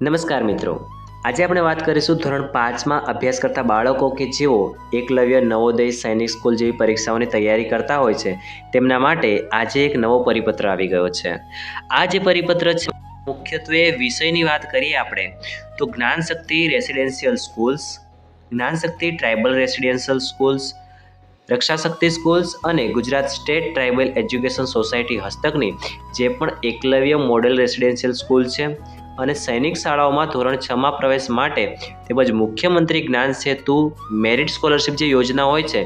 નમસ્કાર મિત્રો, આજે આપણે વાત કરીશું ધોરણ 5માં અભ્યાસ કરતા બાળકો કે જેઓ એકલવ્ય નવોદય સૈનિક સ્કૂલ જેવી પરીક્ષાઓની તૈયારી કરતા હોય છે તેમના માટે આજે એક નવો પરિપત્ર આવી ગયો છે। આ જે પરિપત્ર છે મુખ્યત્વે વિષયની વાત કરીએ આપણે તો Gyanshakti residential schools, Gyanshakti tribal residential schools, Rakshashakti schools અને Gujarat state tribal education society હસ્તકની જે પણ એકલવ્ય મોડેલ રેસિડેન્શિયલ સ્કૂલ છે અને સૈનિક શાળાઓમાં ધોરણ 6માં પ્રવેશ માટે તેમજ મુખ્યમંત્રી જ્ઞાન સેતુ મેરિટ સ્કોલરશિપ જે યોજના હોય છે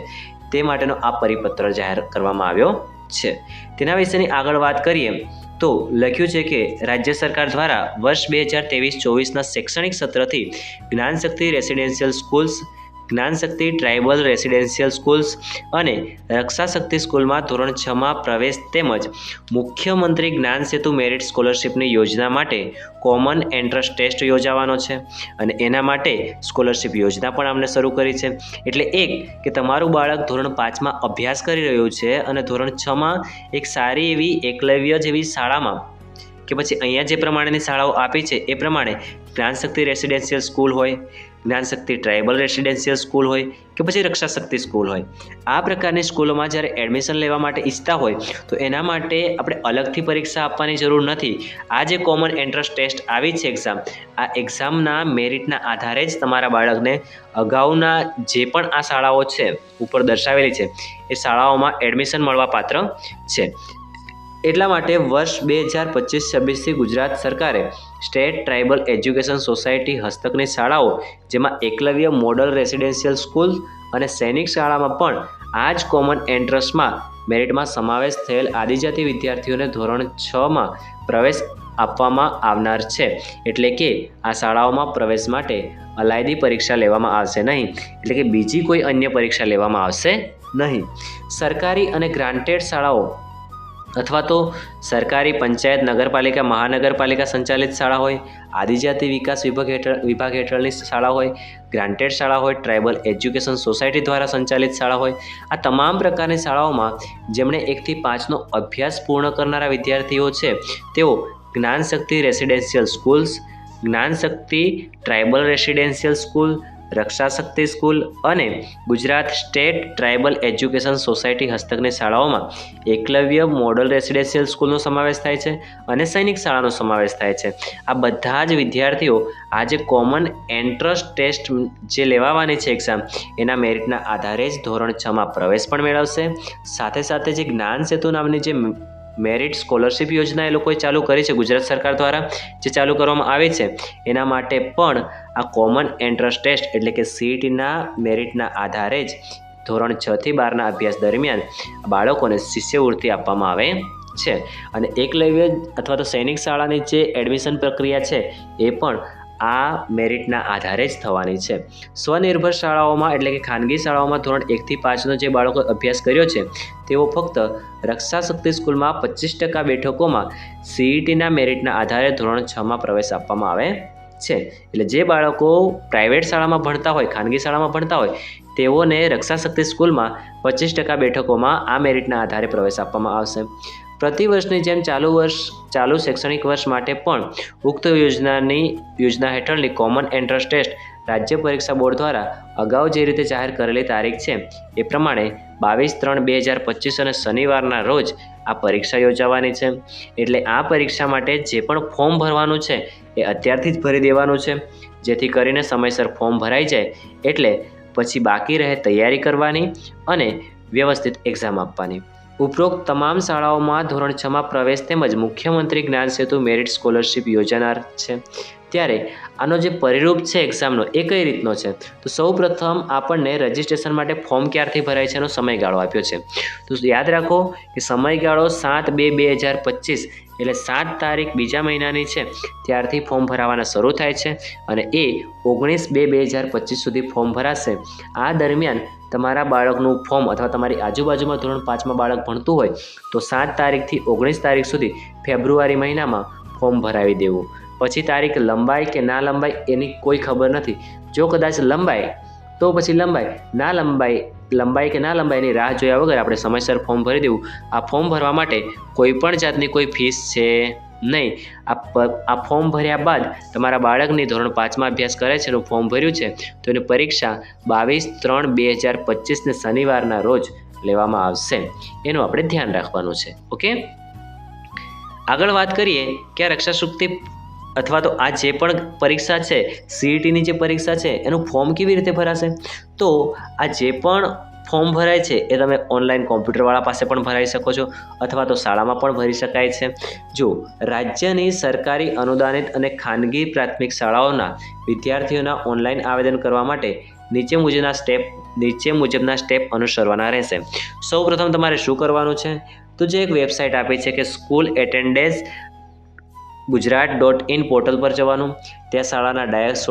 તે માટેનો આ પરિપત્ર જાહેર કરવામાં આવ્યો છે। તેના વિશેની આગળ વાત કરીએ તો લખ્યું છે કે રાજ્ય સરકાર દ્વારા વર્ષ 2023-24ના શૈક્ષણિક સત્રથી Gyanshakti residential schools, Gyanshakti tribal residential schools અને રક્ષાશક્તિ સ્કૂલમાં ધોરણ 6માં પ્રવેશ તેમજ મુખ્યમંત્રી જ્ઞાન સેતુ મેરિટ સ્કોલરશિપની યોજના માટે કોમન એન્ટ્રન્સ ટેસ્ટ યોજાવાનો છે અને એના માટે સ્કોલરશિપ યોજના પણ અમને શરૂ કરી છે। એટલે એક કે તમારું બાળક ધોરણ 5માં અભ્યાસ કરી રહ્યું છે અને ધોરણ 6માં એક સારી એવી એકલવ્ય જેવી શાળામાં કે પછી અહીંયા જે પ્રમાણેની શાળાઓ આપી છે એ પ્રમાણે જ્ઞાનશક્તિ રેસિડેન્શિયલ સ્કૂલ હોય, જ્ઞાનશક્તિ ટ્રાઇબલ રેસિડેન્શિયલ સ્કૂલ હોય કે પછી રક્ષાશક્તિ સ્કૂલ હોય, આ પ્રકારની સ્કૂલોમાં જ્યારે એડમિશન લેવા માટે ઈચ્છતા હોય તો એના માટે આપણે અલગથી પરીક્ષા આપવાની જરૂર નથી। આ જે કોમન એન્ટ્રન્સ ટેસ્ટ આવી છે એક્ઝામ, આ એક્ઝામના મેરિટના આધારે જ તમારા બાળકને અગાઉના જે પણ આ શાળાઓ છે ઉપર દર્શાવેલી છે એ શાળાઓમાં એડમિશન મળવા પાત્ર છે। એટલા માટે વર્ષ 2025-26થી ગુજરાત સરકારે સ્ટેટ ટ્રાઇબલ એજ્યુકેશન સોસાયટી હસ્તકની શાળાઓ જેમાં એકલવ્ય મોડલ રેસિડેન્શિયલ સ્કૂલ અને સૈનિક શાળામાં પણ આ જ કોમન એન્ટ્રન્સમાં મેરિટમાં સમાવેશ થયેલ આદિજાતિ વિદ્યાર્થીઓને ધોરણ 6માં પ્રવેશ આપવામાં આવનાર છે। એટલે કે આ શાળાઓમાં પ્રવેશ માટે અલાયદી પરીક્ષા લેવામાં આવશે નહીં, એટલે કે બીજી કોઈ અન્ય પરીક્ષા લેવામાં આવશે નહીં। સરકારી અને ગ્રાન્ટેડ શાળાઓ અથવા તો સરકારી પંચાયત, નગરપાલિકા, મહાનગરપાલિકા સંચાલિત શાળા હોય, આદિજાતિ વિકાસ વિભાગ હેઠળની શાળા હોય, ગ્રાન્ટેડ શાળા હોય, ટ્રાઇબલ એજ્યુકેશન સોસાયટી દ્વારા સંચાલિત શાળા હોય, આ તમામ પ્રકારની શાળાઓમાં જેમણે 1થી 5નો અભ્યાસ પૂર્ણ કરનારા વિદ્યાર્થીઓ છે તેઓ Gyanshakti residential schools, Gyanshakti tribal residential school, Rakshashakti school અને Gujarat state tribal education society હસ્તકની શાળાઓમાં એકલવ્ય મોડલ રેસિડેન્શિયલ સ્કૂલનો સમાવેશ થાય છે અને સૈનિક શાળાનો સમાવેશ થાય છે। આ બધા જ વિદ્યાર્થીઓ આજે કોમન એન્ટ્રન્સ ટેસ્ટ જે લેવાની છે એક્ઝામ એના મેરિટના આધારે જ ધોરણ 6માં પ્રવેશ પણ મેળવશે। સાથે સાથે જે જ્ઞાન સેતુ નામની જે મેરિટ સ્કોલરશિપ યોજના એ લોકોએ ચાલુ કરી છે ગુજરાત સરકાર દ્વારા જે ચાલુ કરવામાં આવી છે એના માટે પણ આ કોમન એન્ટ્રન્સ ટેસ્ટ એટલે કે CETના મેરિટના આધારે જ ધોરણ 6થી 12ના અભ્યાસ દરમિયાન બાળકોને શિષ્યવૃત્તિ આપવામાં આવે છે અને એકલવ્ય અથવા તો સૈનિક શાળાની જે એડમિશન પ્રક્રિયા છે એ પણ આ મેરિટના આધારે જ થવાની છે। સ્વનિર્ભર શાળાઓમાં એટલે કે ખાનગી શાળાઓમાં ધોરણ 1થી 5નો જે બાળકો અભ્યાસ કર્યો છે તેઓ ફક્ત રક્ષાશક્તિ સ્કૂલમાં 25% બેઠકોમાં CETના મેરિટના આધારે ધોરણ 6માં પ્રવેશ આપવામાં આવે છે। એટલે જે બાળકો પ્રાઇવેટ શાળામાં ભણતા હોય, ખાનગી શાળામાં ભણતા હોય તેઓને રક્ષાશક્તિ સ્કૂલમાં 25% બેઠકોમાં આ મેરિટના આધારે પ્રવેશ આપવામાં આવશે। પ્રતિવર્ષની જેમ ચાલુ શૈક્ષણિક વર્ષ માટે પણ ઉક્ત યોજના હેઠળની કોમન એન્ટ્રન્સ ટેસ્ટ રાજ્ય પરીક્ષા બોર્ડ દ્વારા અગાઉ જે રીતે જાહેર કરેલી તારીખ છે એ પ્રમાણે 22/3/2025 અને શનિવારના રોજ આ પરીક્ષા યોજાવાની છે। એટલે આ પરીક્ષા માટે જે પણ ફોર્મ ભરવાનું છે એ અત્યારથી જ ભરી દેવાનું છે જેથી કરીને સમયસર ફોર્મ ભરાઈ જાય એટલે પછી બાકી રહે તૈયારી કરવાની અને વ્યવસ્થિત એક્ઝામ આપવાની। ઉપરોક્ત તમામ શાળાઓમાં ધોરણ 6માં પ્રવેશ તેમજ મુખ્યમંત્રી જ્ઞાન સેતુ મેરિટ સ્કોલરશિપ યોજાનાર છે। ત્યારે આનો જે પરિરૂપ છે એક્ઝામનો એ કઈ રીતનો છે તો સૌપ્રથમ આપણને રજિસ્ટ્રેશન માટે ફોર્મ ક્યારથી ભરાય છે એનો સમયગાળો આપ્યો છે। તો યાદ રાખો કે સમયગાળો 7/2/2025 એટલે 7 તારીખ બીજા મહિનાની છે ત્યારથી ફોર્મ ભરાવાના શરૂ થાય છે અને એ 19/2/2025 સુધી ફોર્મ ભરાશે। આ દરમિયાન તમારા બાળકનું ફોર્મ અથવા તમારી આજુબાજુમાં ધોરણ 5માં બાળક ભણતું હોય તો 7 તારીખથી 19 તારીખ સુધી ફેબ્રુઆરી મહિનામાં ફોર્મ ભરાવી દેવું। પછી તારીખ લંબાઈ કે ના લંબાઈ એની કોઈ ખબર નથી। જો કદાચ લંબાઈ તો પછી લંબાઈ કે ના લંબાઈની રાહ જોયા વગર આપણે સમયસર ફોર્મ ભરી દેવું। આ ફોર્મ ભરવા માટે કોઈ પણ જાતની કોઈ ફીસ છે નહીં. આ ફોર્મ ભર્યા બાદ તમારા બાળકની ધોરણ 5માં અભ્યાસ કરે છે એનું ફોર્મ ભર્યું છે તો એની પરીક્ષા 22/3/2025 શનિવારના રોજ લેવામાં આવશે. એનું આપણે ધ્યાન રાખવાનું છે. ઓકે, આગળ વાત કરીએ કે આ રક્ષાશક્તિ અથવા તો આ જે પણ પરીક્ષા છે, CETની જે પરીક્ષા છે એનું ફોર્મ કેવી રીતે ભરાશે? તો આ જે પણ ફોર્મ ભરાય છે એ તમે ઓનલાઈન કોમ્પ્યુટરવાળા પાસે પણ ભરાઈ શકો છો અથવા તો શાળામાં પણ ભરી શકાય છે. જો રાજ્યની સરકારી અનુદાનિત અને ખાનગી પ્રાથમિક શાળાઓના વિદ્યાર્થીઓના ઓનલાઈન આવેદન કરવા માટે નીચે મુજબના સ્ટેપ અનુસરવાના રહેશે. સૌપ્રથમ તમારે શું કરવાનું છે? તો જે એક વેબસાઇટ આપી છે કે SchoolAttendance.gujarat.in પોર્ટલ પર જવાનું. ત્યાં શાળાના ડાયસ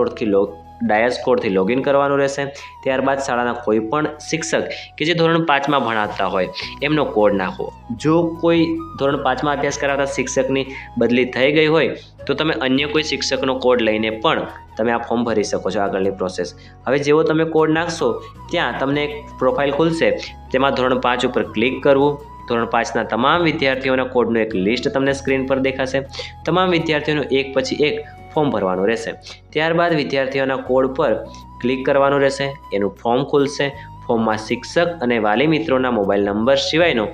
કોડથી લોગિન કરવાનું રહેશે. ત્યારબાદ શાળાના કોઈ પણ શિક્ષક કે જે ધોરણ 5માં ભણાવતા હોય એમનો કોડ નાખો. જો કોઈ ધોરણ 5માં અભ્યાસ કરાવતા શિક્ષકની બદલી થઈ ગઈ હોય તો તમે અન્ય કોઈ શિક્ષકનો કોડ લઈને પણ તમે આ ફોર્મ ભરી શકો છો. આગળની પ્રોસેસ હવે જેવો તમે કોડ નાખશો ત્યાં તમને એક પ્રોફાઇલ ખુલશે. તેમાં ધોરણ 5 ઉપર ક્લિક કરવું. ધોરણ 5ના તમામ વિદ્યાર્થીઓના કોડનું એક લિસ્ટ તમને સ્ક્રીન પર દેખાશે. તમામ વિદ્યાર્થીઓનું એક પછી એક ફોર્મ ભરવાનું રહેશે. ત્યારબાદ વિદ્યાર્થીઓના કોડ પર ક્લિક કરવાનું રહેશે. એનું ફોર્મ ખુલશે. ફોર્મમાં શિક્ષક અને વાલી મિત્રોના મોબાઈલ નંબર સિવાયનો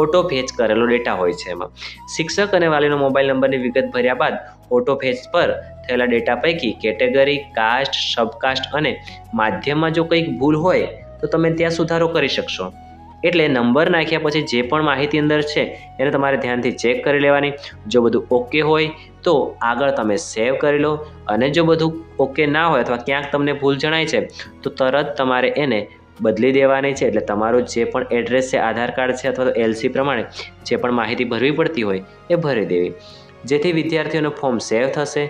ઓટો ફેચ કરેલો ડેટા હોય છે. એમાં શિક્ષક અને વાલીનો મોબાઈલ નંબરની વિગત ભર્યા બાદ ઓટો ફેચ પર થયેલા ડેટા પૈકી કેટેગરી, કાસ્ટ, સબકાસ્ટ અને માધ્યમમાં જો કંઈક ભૂલ હોય તો તમે ત્યાં સુધારો કરી શકશો. એટલે નંબર નાખ્યા પછી જે પણ માહિતી અંદર છે એને તમારે ધ્યાનથી ચેક કરી લેવાની. જો બધું ઓકે હોય તો આગળ તમે સેવ કરી લો, અને જો બધું ઓકે ના હોય અથવા ક્યાંક તમને ભૂલ જણાય છે તો તરત તમારે એને બદલી દેવાની છે. એટલે તમારું જે પણ એડ્રેસ છે, આધાર કાર્ડ છે અથવા તો LC પ્રમાણે જે પણ માહિતી ભરવી પડતી હોય એ ભરી દેવી, જેથી વિદ્યાર્થીઓનું ફોર્મ સેવ થશે.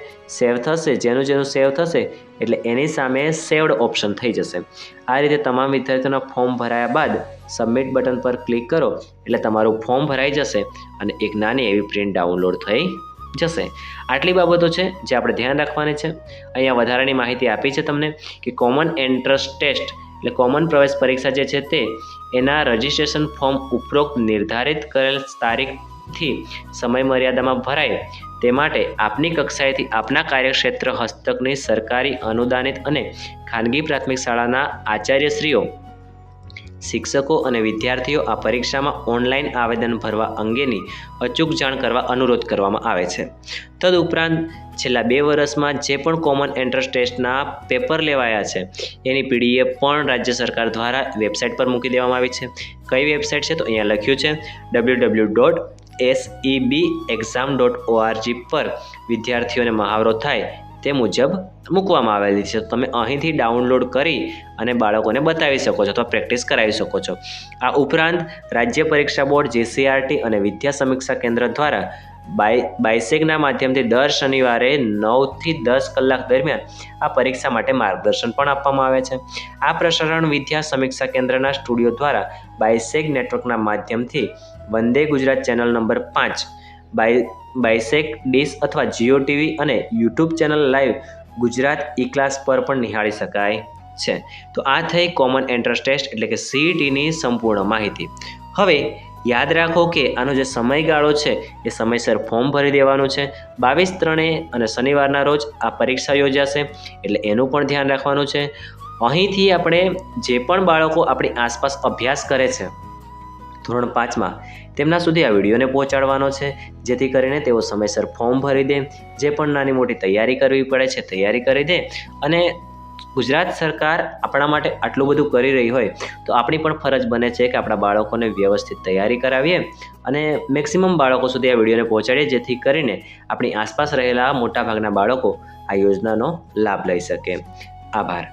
જેનું સેવ થશે એટલે એની સામે સેવડ ઓપ્શન થઈ જશે. આ રીતે તમામ વિદ્યાર્થીઓના ફોર્મ ભરાયા બાદ સબમિટ બટન પર ક્લિક કરો એટલે તમારું ફોર્મ ભરાઈ જશે અને એક નાની એવી પ્રિન્ટ ડાઉનલોડ થઈ જશે. આટલી બાબતો છે જે આપણે ધ્યાન રાખવાની છે. અહીંયા વધારાની માહિતી આપી છે તમને કે કોમન એન્ટ્રન્સ ટેસ્ટ એટલે કોમન પ્રવેશ પરીક્ષા જે છે તે એના રજિસ્ટ્રેશન ફોર્મ ઉપરોક્ત નિર્ધારિત કરેલ તારીખથી સમય મર્યાદામાં ભરાય તે માટે આપની કક્ષાએથી આપના કાર્યક્ષેત્ર હસ્તકની સરકારી અનુદાનિત અને ખાનગી પ્રાથમિક શાળાના આચાર્યશ્રીઓ, શિક્ષકો અને વિદ્યાર્થીઓ આ પરીક્ષામાં ઓનલાઈન આવેદન ભરવા અંગેની અચૂક જાણ કરવા અનુરોધ કરવામાં આવે છે. તદુપરાંત છેલ્લા 2 વર્ષમાં જે પણ કોમન એન્ટ્રન્સ ટેસ્ટના પેપર લેવાયા છે એની PDF પણ રાજ્ય સરકાર દ્વારા વેબસાઇટ પર મૂકી દેવામાં આવી છે. કઈ વેબસાઇટ છે તો અહીંયા લખ્યું છે www.sebexam.org પર વિદ્યાર્થીઓને મહાવરો થાય તે મુજબ મૂકવામાં આવેલી છે. તમે અહીંથી ડાઉનલોડ કરી અને બાળકોને બતાવી શકો છો અથવા પ્રેક્ટિસ કરાવી શકો છો. આ ઉપરાંત રાજ્ય પરીક્ષા બોર્ડ, JCRT અને વિદ્યા સમીક્ષા કેન્દ્ર દ્વારા બાયસેગના માધ્યમથી દર શનિવારે 9 થી 10 કલાક દરમિયાન આ પરીક્ષા માટે માર્ગદર્શન પણ આપવામાં આવે છે. આ પ્રસારણ વિદ્યા સમીક્ષા કેન્દ્રના સ્ટુડિયો દ્વારા બાયસેગ નેટવર્કના માધ્યમથી Vande Gujarat channel number 5, BISAG dish અથવા જીઓ TV અને YouTube ચેનલ લાઈવ ગુજરાત E-ક્લાસ પર પણ નિહાળી શકાય છે. તો આ થઈ કોમન એન્ટ્રન્સ ટેસ્ટ એટલે કે CETની સંપૂર્ણ માહિતી. હવે યાદ રાખો કે આનો જે સમયગાળો છે એ સમયસર ફોર્મ ભરી દેવાનું છે. 22/3 અને શનિવારના રોજ આ પરીક્ષા યોજાશે એટલે એનું પણ ધ્યાન રાખવાનું છે. અહીંથી આપણે જે પણ બાળકો આપણી આસપાસ અભ્યાસ કરે છે ધોરણ 5માં તેમના સુધી આ વિડીયોને પહોંચાડવાનો છે, જેથી કરીને તેઓ સમયસર ફોર્મ ભરી દે. જે પણ નાની મોટી તૈયારી કરવી પડે છે તૈયારી કરી દે. અને ગુજરાત સરકાર આપણા માટે આટલું બધું કરી રહી હોય તો આપણી પણ ફરજ બને છે કે આપણા બાળકોને વ્યવસ્થિત તૈયારી કરાવીએ અને મેક્સિમમ બાળકો સુધી આ વિડીયોને પહોંચાડીએ, જેથી કરીને આપણી આસપાસ રહેલા મોટાભાગના બાળકો આ યોજનાનો લાભ લઈ શકે. આભાર.